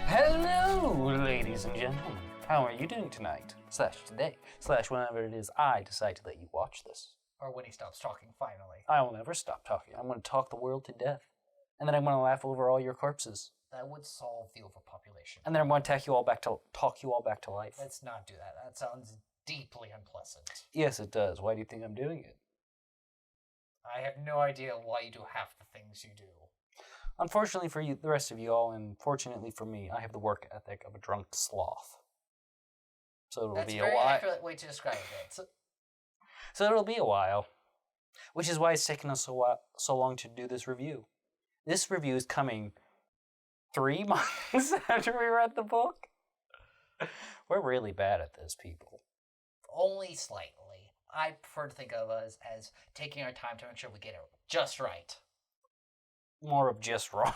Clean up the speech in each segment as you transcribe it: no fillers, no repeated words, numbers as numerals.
Hello, ladies and gentlemen. How are you doing tonight? / today. / whenever it is I decide to let you watch this. Or when he stops talking, finally. I will never stop talking. I'm going to talk the world to death. And then I'm going to laugh over all your corpses. That would solve the overpopulation. And then I'm going to talk you all back to life. Let's not do that. That sounds deeply unpleasant. Yes, it does. Why do you think I'm doing it? I have no idea why you do half the things you do. Unfortunately for you, the rest of you all, and fortunately for me, I have the work ethic of a drunk sloth. So it'll That's be a a very while. accurate way to describe it. So it'll be a while, which is why it's taken us so long to do this review. This review is coming 3 months after we read the book. We're really bad at this, people. Only slightly. I prefer to think of us as taking our time to make sure we get it just right. More of just wrong.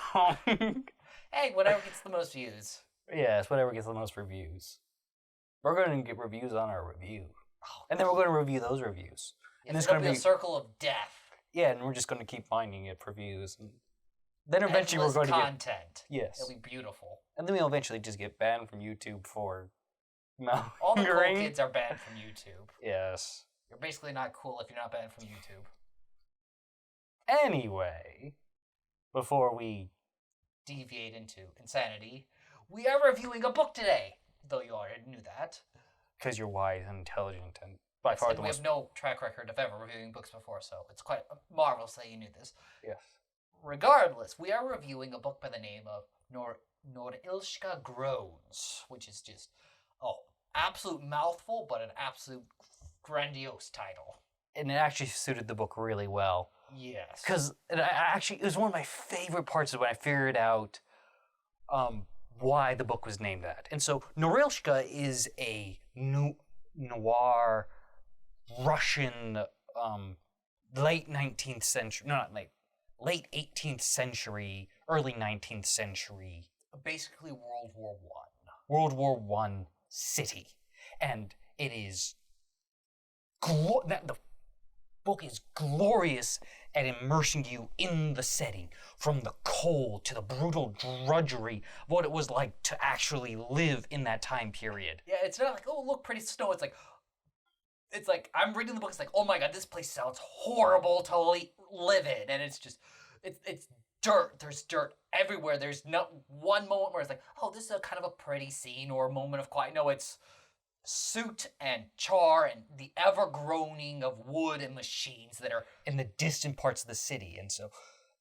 Hey, whatever gets the most views. Yes, whatever gets the most reviews. We're going to get reviews on our review. And then we're going to review those reviews. And it's going to be a circle of death. Yeah, and we're just going to keep finding it for views. And then eventually endless we're going to content. Yes. It'll be beautiful. And then we'll eventually just get banned from YouTube for mouthing. All the cool kids are banned from YouTube. Yes. You're basically not cool if you're not banned from YouTube. Anyway, before we deviate into insanity, we are reviewing a book today, though you already knew that. Because you're wise and intelligent and by far the we most... have no track record of ever reviewing books before, so it's quite marvelous that you knew this. Yes. Regardless, we are reviewing a book by the name of Norlyska Groans, which is just absolute mouthful, but an absolute grandiose title. And it actually suited the book really well. Yes. Because it was one of my favorite parts of when I figured out why the book was named that. And so Norlyska is a noir Russian late 19th century, no, not late 18th century, early 19th century. Basically World War I. World War I city. And it is... the book is glorious at immersing you in the setting, from the cold to the brutal drudgery of what it was like to actually live in that time period. Yeah, it's not like, oh, look, pretty snow. It's like I'm reading the book, it's like, oh my god, this place sounds horrible to live in. And it's just, it's dirt. There's dirt everywhere. There's not one moment where it's like, oh, this is a kind of a pretty scene or a moment of quiet. No, it's soot and char and the ever-groaning of wood and machines that are in the distant parts of the city. And so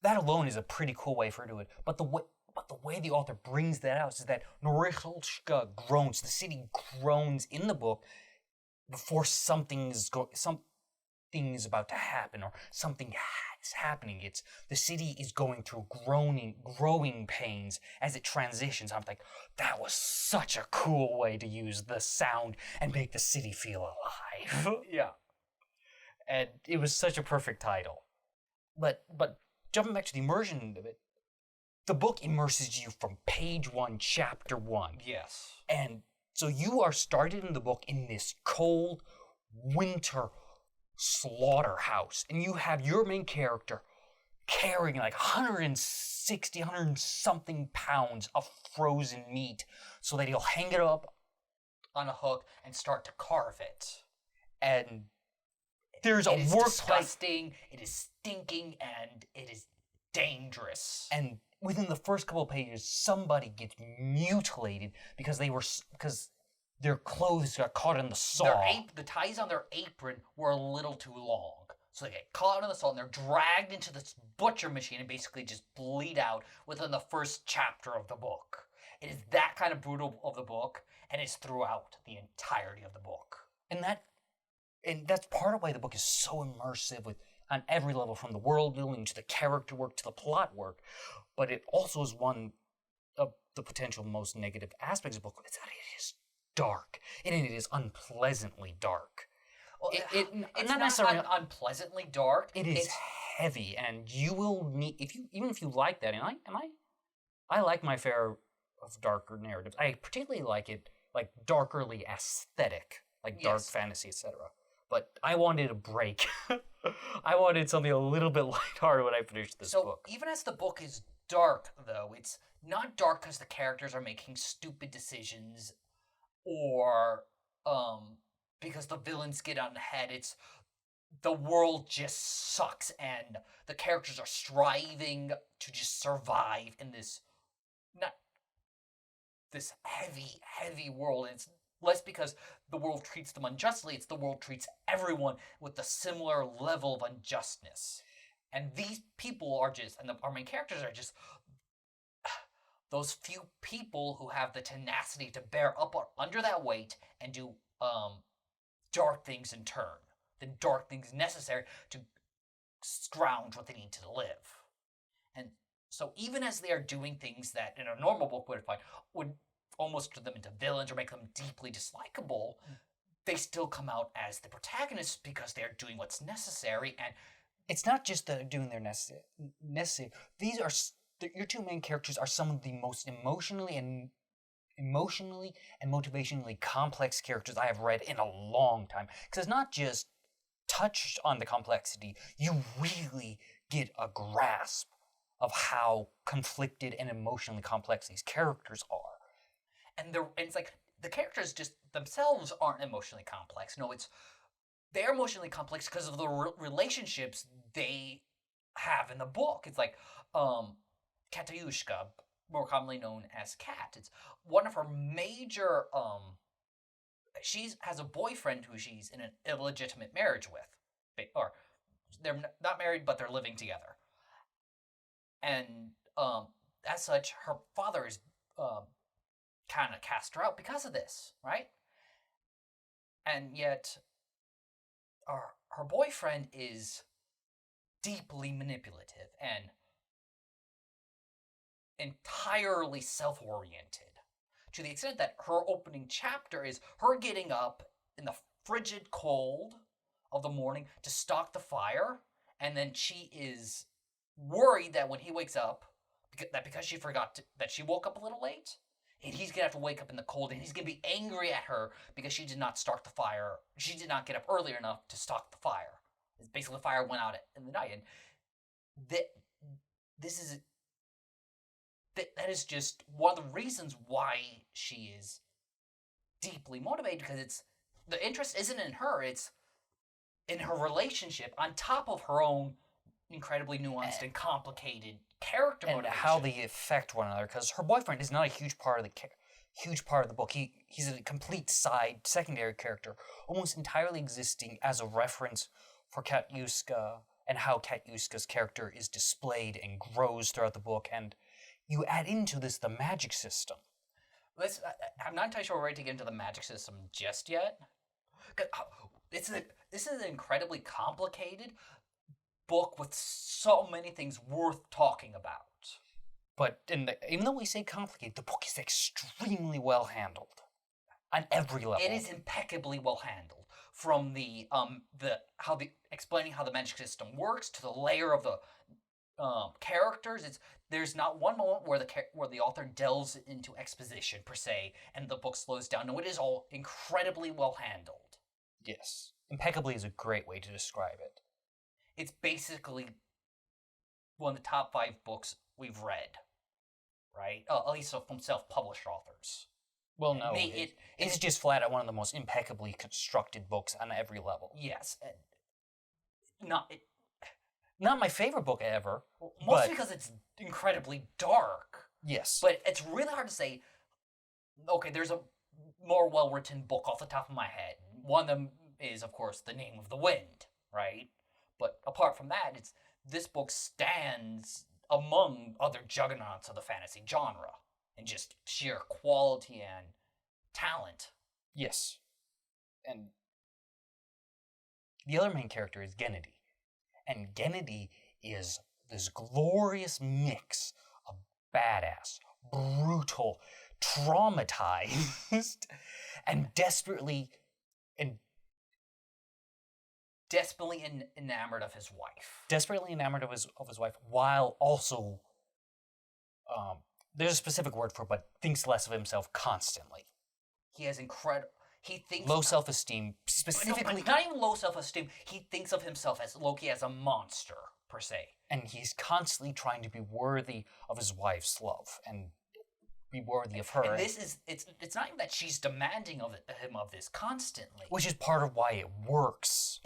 that alone is a pretty cool way for it to do it. But the way the author brings that out is that Norlyska groans, the city groans in the book before something is about to happen or something is happening. It's the city is going through growing pains as it transitions. I'm like, that was such a cool way to use the sound and make the city feel alive. Yeah. And it was such a perfect title. But jumping back to the immersion of it, the book immerses you from page 1, chapter 1. Yes. And so you are started in the book in this cold winter slaughterhouse, and you have your main character carrying like 100 something pounds of frozen meat so that he'll hang it up on a hook and start to carve it. And there's a work. It is disgusting, it is stinking, and it is dangerous. And within the first couple of pages, somebody gets mutilated because their clothes got caught in the saw. The ties on their apron were a little too long. So they get caught in the saw and they're dragged into this butcher machine and basically just bleed out within the first chapter of the book. It is that kind of brutal of the book, and it's throughout the entirety of the book. And that's part of why the book is so immersive on every level, from the world building to the character work to the plot work. But it also is one of the potential most negative aspects of the book. It's that it is dark, and it is unpleasantly dark. Well, it's not necessarily unpleasantly dark. It's heavy, and you will need, even if you like that, and I like my fair of darker narratives. I particularly like it like darkerly aesthetic, like dark fantasy, etc. But I wanted a break. I wanted something a little bit lighthearted when I finished this book. So even as the book is dark, though. It's not dark because the characters are making stupid decisions or because the villains get on ahead. It's the world just sucks and the characters are striving to just survive in this not this heavy world. And it's less because the world treats them unjustly, it's the world treats everyone with a similar level of unjustness. And these people are just, and our main characters are just those few people who have the tenacity to bear up under that weight and do dark things in turn. The dark things necessary to scrounge what they need to live. And so even as they are doing things that in a normal book would almost turn them into villains or make them deeply dislikable, they still come out as the protagonists because they are doing what's necessary. And it's not just that they're doing their necessary. These are your two main characters are some of the most emotionally and motivationally complex characters I have read in a long time. Because it's not just touched on the complexity, you really get a grasp of how conflicted and emotionally complex these characters are. And it's like the characters just themselves aren't emotionally complex. No, they're emotionally complex because of the relationships they have in the book. It's like Katyushka, more commonly known as Kat. It's one of her major she has a boyfriend who she's in an illegitimate marriage with. Or they're not married, but they're living together. And as such, her father is kind of cast her out because of this, right? And yet, her boyfriend is deeply manipulative and entirely self-oriented, to the extent that her opening chapter is her getting up in the frigid cold of the morning to stock the fire, and then she is worried that when he wakes up, because she forgot that she woke up a little late, and he's gonna have to wake up in the cold, and he's gonna be angry at her because she did not start the fire. She did not get up earlier enough to stock the fire. Basically, the fire went out in the night, and that is just one of the reasons why she is deeply motivated, because the interest isn't in her, it's in her relationship on top of her own incredibly nuanced and complicated character and motivation. how they affect one another, because her boyfriend is not a huge part of the book. He's a complete secondary character, almost entirely existing as a reference for Katyushka and how Katyushka's character is displayed and grows throughout the book. And you add into this the magic system. I'm not entirely sure we're ready to get into the magic system just yet. This is an incredibly complicated book with so many things worth talking about. But even though we say complicated, the book is extremely well handled on every level. It is impeccably well handled, from explaining how the magic system works to the layer of the characters. There's not one moment where the author delves into exposition per se, and the book slows down. No, it is all incredibly well handled. Yes, impeccably is a great way to describe it. It's basically one of the top 5 books we've read, right? At least from self-published authors. Well, no, it's just flat out one of the most impeccably constructed books on every level. Yes, not my favorite book ever. Mostly because it's incredibly dark. Yes. But it's really hard to say, okay, there's a more well-written book off the top of my head. One of them is, of course, The Name of the Wind, right? But apart from that, this book stands among other juggernauts of the fantasy genre in just sheer quality and talent. Yes. And the other main character is Gennady. And Gennady is this glorious mix of badass, brutal, traumatized, and desperately enamored of his wife. Desperately enamored of his wife, while also, there's a specific word for it, but thinks less of himself constantly. He has he thinks low self-esteem, specifically. Not even low self-esteem. He thinks of himself as Loki as a monster. per se. And he's constantly trying to be worthy of his wife's love and be worthy of her. And this is, it's not even that she's demanding of him of this constantly. Which is part of why it works.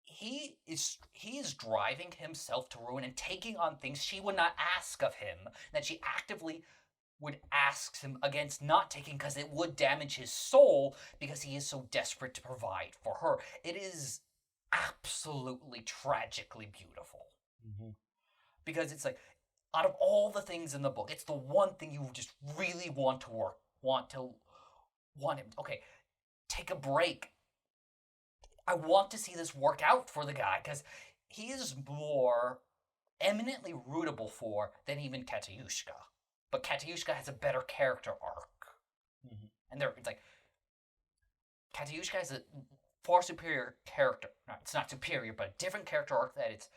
He is driving himself to ruin and taking on things she would not ask of him, that she actively would ask him against not taking because it would damage his soul because he is so desperate to provide for her. It is absolutely tragically beautiful. Mm-hmm. Because it's like, out of all the things in the book, it's the one thing you just really want him. Okay, take a break. I want to see this work out for the guy because he is more eminently rootable for than even Katyushka. But Katyushka has a better character arc. Mm-hmm. And it's like, Katyushka has a far superior character. No, it's not superior, but a different character arc that it's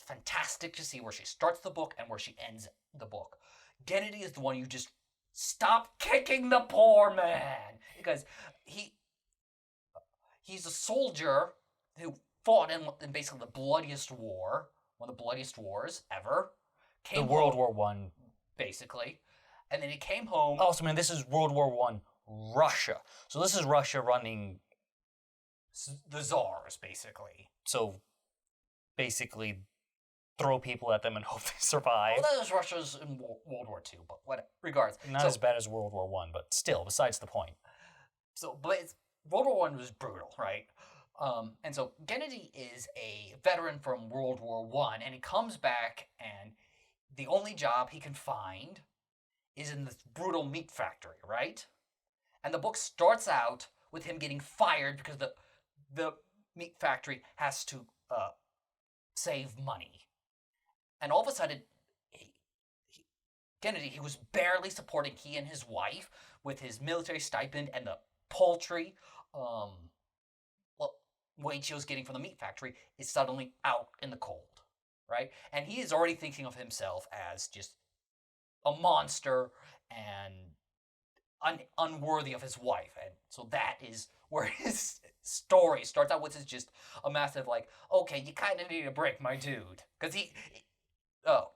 fantastic to see where she starts the book and where she ends the book. Gennady is the one you just stop kicking the poor man because he's a soldier who fought in basically the bloodiest war, one of the bloodiest wars ever. The World War One, basically, and then he came home. Also, man, this is World War One, Russia. So this is Russia running the czars, basically. So basically, throw people at them and hope they survive. Well, that was Russia's in World War II, but what regards. Not as bad as World War One, but still, besides the point. So, but World War One was brutal, right? And so Gennady is a veteran from World War One, and he comes back, and the only job he can find is in this brutal meat factory, right? And the book starts out with him getting fired because the meat factory has to save money. And all of a sudden, Gennady, he was barely supporting he and his wife with his military stipend and the paltry wage he was getting from the meat factory is suddenly out in the cold, right? And he is already thinking of himself as just a monster and unworthy of his wife. And so that is where his story starts out, which is just a massive, like, okay, you kind of need a break, my dude. Because he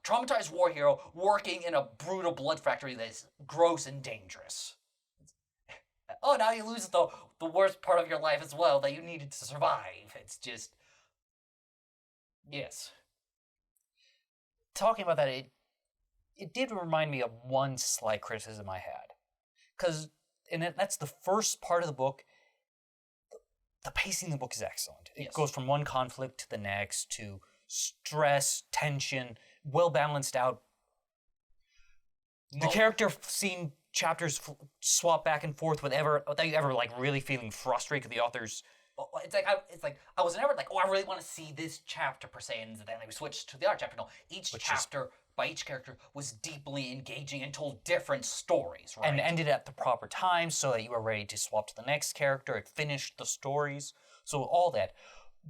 traumatized war hero working in a brutal blood factory that is gross and dangerous. Oh, now you lose the worst part of your life as well that you needed to survive. It's just, yes. Talking about that, it did remind me of one slight criticism I had. Because, that's the first part of the book. The pacing of the book is excellent. It goes from one conflict to the next, to stress, tension, well balanced out. The character scene chapters swap back and forth without you ever like really feeling frustrated because the author's. It's like I was never like, oh, I really want to see this chapter per se, and then we switched to the other chapter. No, each chapter by each character was deeply engaging and told different stories, right? And ended at the proper time so that you were ready to swap to the next character. It finished the stories, so all that.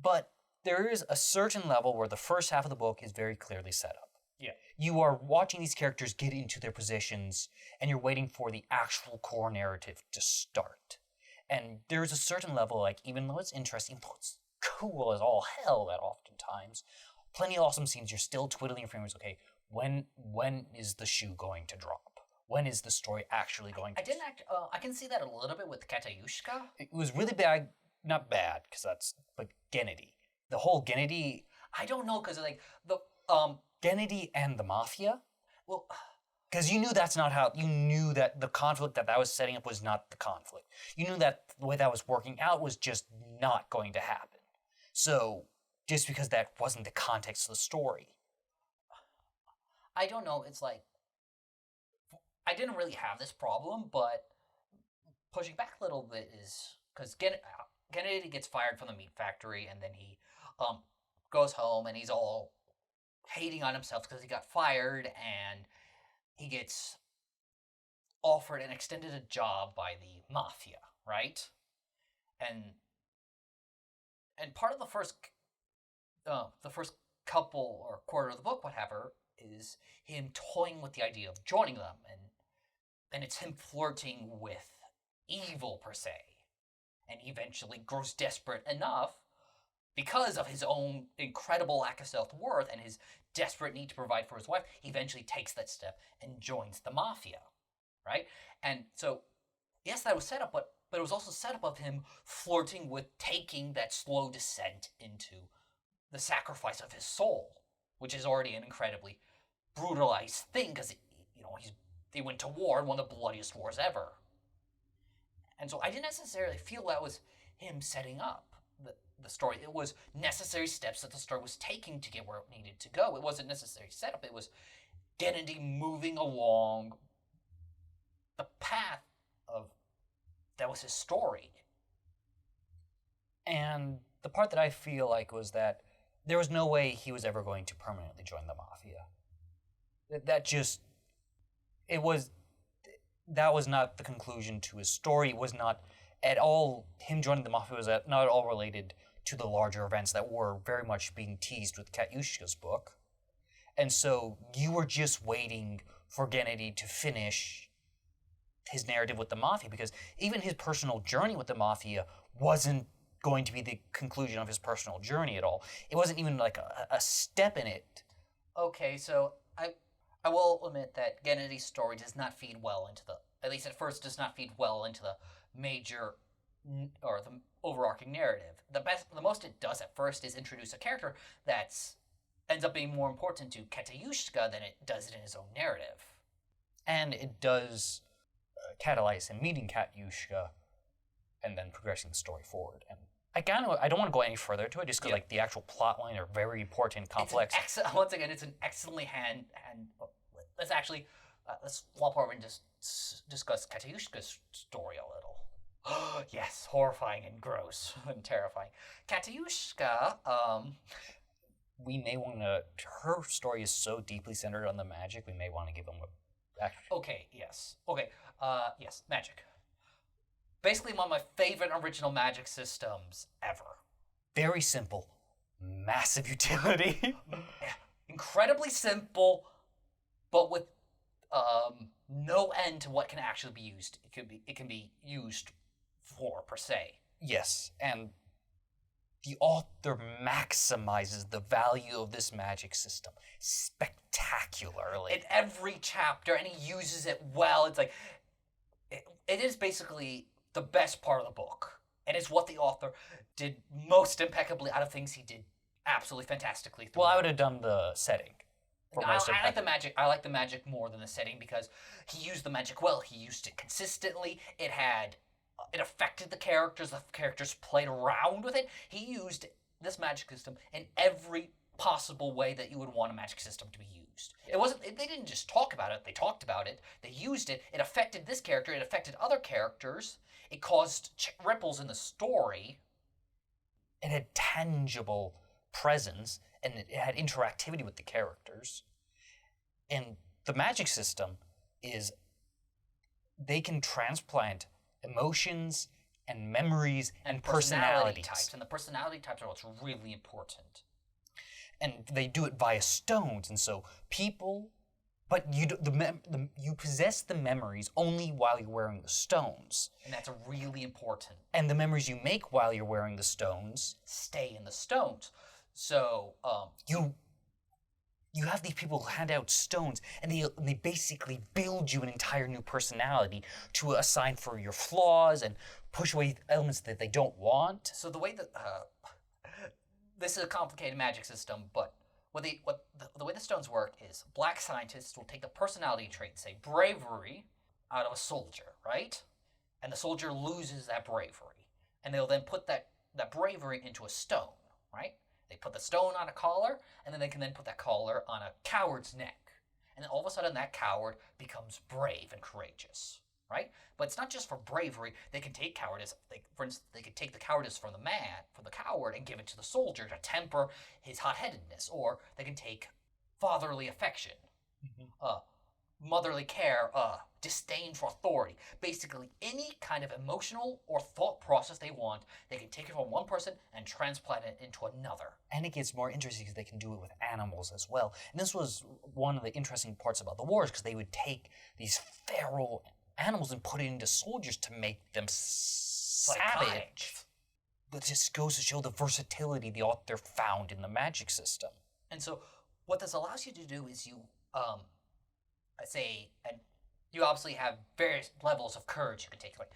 But there is a certain level where the first half of the book is very clearly set up. Yeah. You are watching these characters get into their positions, and you're waiting for the actual core narrative to start. And there's a certain level, like, even though it's interesting, it's cool as all hell that oftentimes, plenty of awesome scenes, you're still twiddling your fingers, okay, when is the shoe going to drop? When is the story actually going to... I can see that a little bit with Katyushka. It was really bad, not bad, but Gennady. The whole Gennady... I don't know, because, like, Gennady and the Mafia? Well... Because you knew that's not how... You knew that the conflict that was setting up was not the conflict. You knew that the way that was working out was just not going to happen. So, just because that wasn't the context of the story. I don't know, it's like... I didn't really have this problem, but pushing back a little bit is... Because Gennady gets fired from the meat factory, and then he goes home, and he's all hating on himself because he got fired, and he gets offered and extended a job by the Mafia, right? And part of the first couple or quarter of the book, whatever, is him toying with the idea of joining them, and it's him flirting with evil per se, and he eventually grows desperate enough because of his own incredible lack of self-worth and his desperate need to provide for his wife, he eventually takes that step and joins the mafia, right? And so, yes, that was set up, but it was also set up of him flirting with taking that slow descent into the sacrifice of his soul, which is already an incredibly brutalized thing because, they went to war in one of the bloodiest wars ever. And so I didn't necessarily feel that was him setting up the story. It was necessary steps that the story was taking to get where it needed to go. It wasn't necessary setup. It was Gennady moving along the path of that was his story. And the part that I feel like was that there was no way he was ever going to permanently join the mafia. That was not the conclusion to his story. It was not at all, him joining the mafia was not at all related to the larger events that were very much being teased with Katyushka's book. And so you were just waiting for Gennady to finish his narrative with the mafia, because even his personal journey with the mafia wasn't going to be the conclusion of his personal journey at all. It wasn't even like a step in it. Okay, so I will admit that Gennady's story does not feed well into at least at first, does not feed well into the major or the overarching narrative. The most it does at first is introduce a character that ends up being more important to Katyushka than it does it in his own narrative. And it does catalyze him meeting Katyushka and then progressing the story forward. And I don't want to go any further to it just because the actual plot line are very important, complex. Once again, it's an excellently let's flop over and just discuss Katyushka's story a little. Yes, horrifying and gross and terrifying. Katyushka, we may want to. Her story is so deeply centered on the magic. We may want to give them Okay. Yes. Magic. Basically, one of my favorite original magic systems ever. Very simple, massive utility. Incredibly simple, but with no end to what can actually be used. It can be used for per se. Yes, and the author maximizes the value of this magic system spectacularly. In every chapter, and he uses it well. It's like it is basically the best part of the book, and it's what the author did most impeccably out of things he did absolutely fantastically. Well, I would have done the setting. I like the magic. I like the magic more than the setting because he used the magic well. He used it consistently. It affected the characters. The characters played around with it. He used this magic system in every possible way that you would want a magic system to be used. It wasn't. They didn't just talk about it. They talked about it. They used it. It affected this character. It affected other characters. It caused ripples in the story. It had tangible presence, and it had interactivity with the characters. And the magic system is they can transplant emotions and memories and personalities. Types. And the personality types are what's really important. And they do it via stones, and so but you possess the memories only while you're wearing the stones. And that's really important. And the memories you make while you're wearing the stones stay in the stones. So you have these people who hand out stones, and they basically build you an entire new personality to assign for your flaws and push away elements that they don't want. So the way that this is a complicated magic system, but the way the stones work is black scientists will take the personality trait, say bravery, out of a soldier, right? And the soldier loses that bravery, and they'll then put that bravery into a stone, right? They put the stone on a collar, and then they can then put that collar on a coward's neck. And then all of a sudden that coward becomes brave and courageous, right? But it's not just for bravery. They can take cowardice. For instance, they could take the cowardice from the coward, and give it to the soldier to temper his hot-headedness. Or they can take fatherly affection, motherly care, disdain for authority. Basically, any kind of emotional or thought process they want, they can take it from one person and transplant it into another. And it gets more interesting because they can do it with animals as well. And this was one of the interesting parts about the wars, because they would take these feral animals and put it into soldiers to make them savage. It just goes to show the versatility the author found in the magic system. And so what this allows you to do is you, and you obviously have various levels of courage you can take. Like,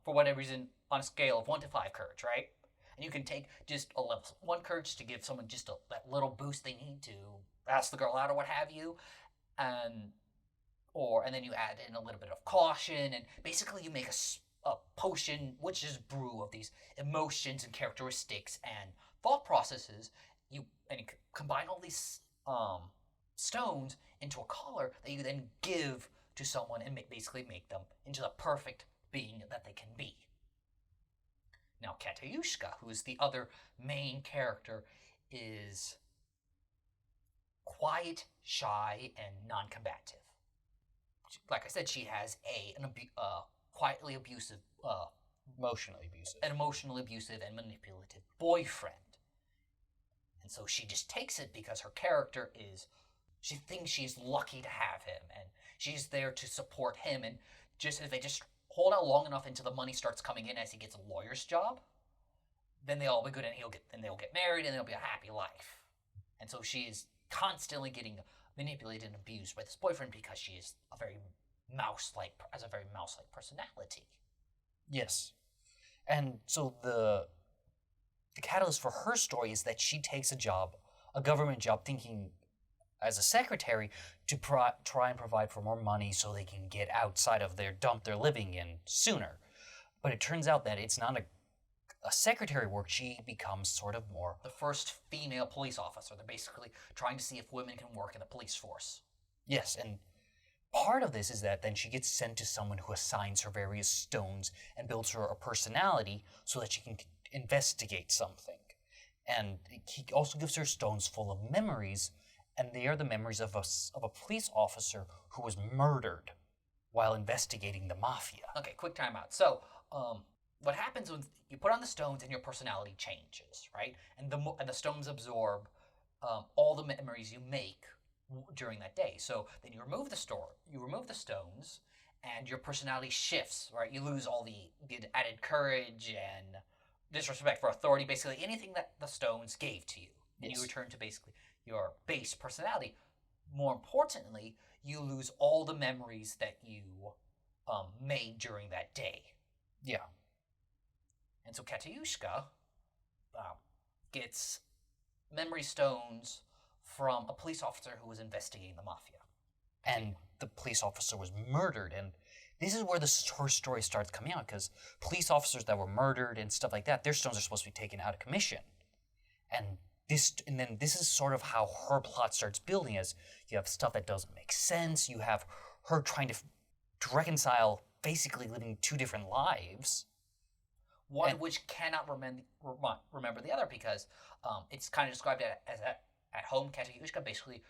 for whatever reason, on a scale of 1 to 5 courage, right? And you can take just a level 1 courage to give someone just that little boost they need to ask the girl out or what have you. And then you add in a little bit of caution, and basically you make a potion, which is brew of these emotions and characteristics and thought processes. You combine all these stones into a color that you then give to someone and basically make them into the perfect being that they can be. Now, Katyushka, who is the other main character, is quiet, shy, and non-combative. Like I said, she has an quietly abusive, emotionally abusive and manipulative boyfriend. And so she just takes it because her character she thinks she's lucky to have him, and she's there to support him, and just if they just hold out long enough until the money starts coming in as he gets a lawyer's job, then they'll all be good, and they'll get married, and they'll be a happy life. And so she is constantly getting manipulated and abused by this boyfriend because she is a very mouse-like personality. Yes. And so the catalyst for her story is that she takes a government job, thinking as a secretary to try and provide for more money so they can get outside of their dump they're living in sooner. But it turns out that it's not a secretary work. She becomes sort of more the first female police officer. They're basically trying to see if women can work in the police force. Yes, and part of this is that then she gets sent to someone who assigns her various stones and builds her a personality so that she can investigate something. And he also gives her stones full of memories, and they are the memories of a police officer who was murdered while investigating the mafia. Okay, quick timeout. So, what happens when you put on the stones and your personality changes, right? And the stones absorb all the memories you make during that day. So then you remove the stones, and your personality shifts, right? You lose all the added courage and disrespect for authority, basically anything that the stones gave to you. And you return to basically your base personality. More importantly, you lose all the memories that you made during that day. Yeah. And so Katyushka gets memory stones from a police officer who was investigating the mafia. And the police officer was murdered, and this is where her story starts coming out, because police officers that were murdered and stuff like that, their stones are supposed to be taken out of commission. And then this is sort of how her plot starts building, as you have stuff that doesn't make sense, you have her trying to reconcile basically living 2 different lives. One of which cannot remember the other, because it's kind of described as at home, Katyushka, basically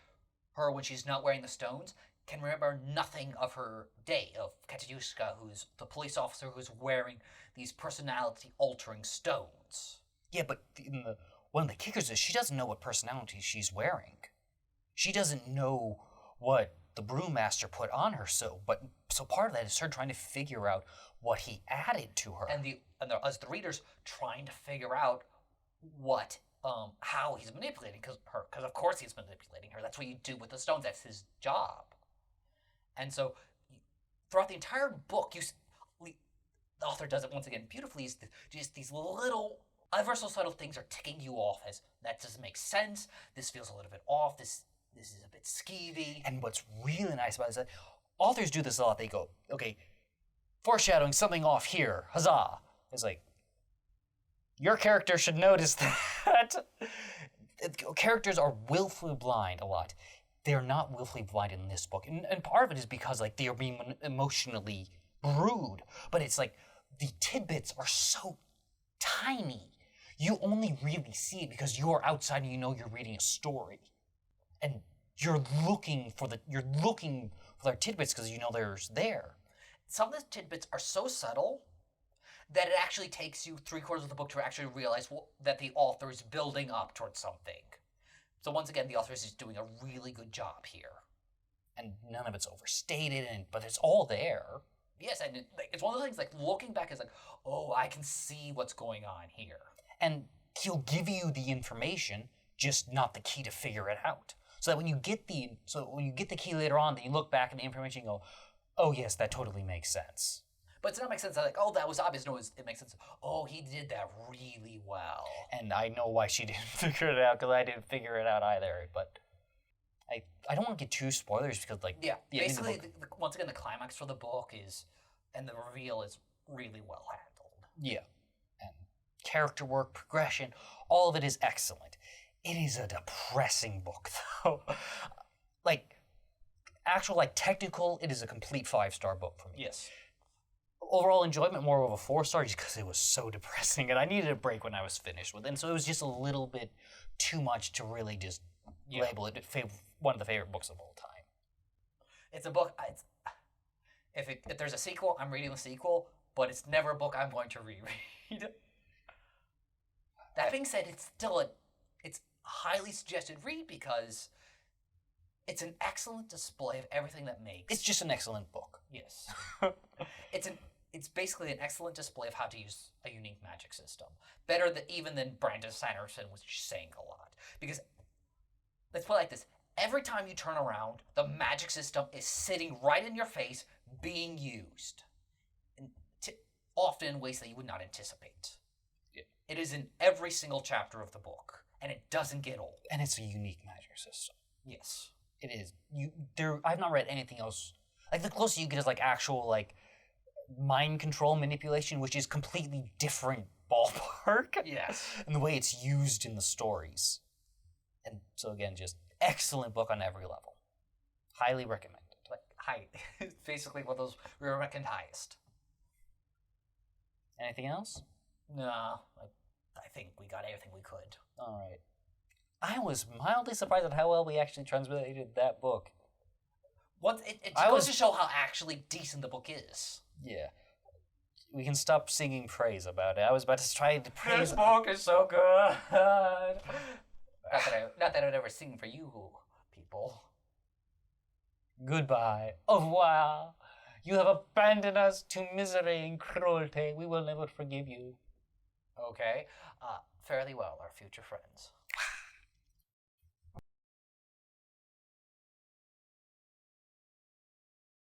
her, when she's not wearing the stones, can remember nothing of her day, of Katyushka, who's the police officer who's wearing these personality-altering stones. Yeah, but one of the kickers is she doesn't know what personality she's wearing. She doesn't know what the brewmaster put on her, so part of that is her trying to figure out what he added to her. And as the readers trying to figure out how he's manipulating because of course he's manipulating her. That's what you do with the stones. That's his job. And so throughout the entire book, the author does it once again beautifully. Just these little ever so subtle things are ticking you off as that doesn't make sense. This feels a little bit off. This is a bit skeevy. And what's really nice about it is that authors do this a lot. They go, okay, foreshadowing something off here. Huzzah! It's like, your character should notice that. Characters are willfully blind a lot. They're not willfully blind in this book. And part of it is because they are being emotionally brewed. But it's like the tidbits are so tiny. You only really see it because you are outside and you know you're reading a story. And you're looking for their tidbits because you know they're there. Some of the tidbits are so subtle that it actually takes you 3/4 of the book to actually realize that the author is building up towards something. So once again, the author is doing a really good job here. And none of it's overstated, but it's all there. Yes, and it's one of those things, like, looking back is like, oh, I can see what's going on here. And he'll give you the information, just not the key to figure it out. So that when you get the key later on, then you look back at the information and go, oh yes, that totally makes sense. But it's not make sense. Like, oh, that was obvious. No, it makes sense. Oh, he did that really well. And I know why she didn't figure it out, because I didn't figure it out either. But I don't want to get too spoilers because, like, basically, once again, the climax for the book and the reveal is really well handled. Yeah, and character work, progression, all of it is excellent. It is a depressing book, though. Technical, it is a complete 5-star book for me. Yes. Overall enjoyment, more of a 4-star, just because it was so depressing, and I needed a break when I was finished with it, and so it was just a little bit too much to really just label it one of the favorite books of all time. It's a book. If there's a sequel, I'm reading the sequel, but it's never a book I'm going to reread. That being said, it's a highly suggested read because it's an excellent display of everything that makes. It's just an excellent book. Yes. It's basically an excellent display of how to use a unique magic system. Better even than Brandon Sanderson was saying a lot. Because, let's put it like this. Every time you turn around, the magic system is sitting right in your face, being used. Often in ways that you would not anticipate. Yeah. It is in every single chapter of the book. And it doesn't get old. And it's a unique magic system. Yes. It is. I've not read anything else. Like, the closest you get is, like, actual, like, mind control manipulation, which is completely different ballpark. Yes. And the way it's used in the stories. And so, again, just excellent book on every level. Highly recommended. It's basically what those we recommend highest. Anything else? No. I think we got everything we could. All right. I was mildly surprised at how well we actually translated that book. It goes to show how actually decent the book is. Yeah. We can stop singing praise about it. I was about to try to praise... This book is so good. Not that I'd ever sing for you people. Goodbye. Au revoir. You have abandoned us to misery and cruelty. We will never forgive you. Okay. Fairly well, our future friends.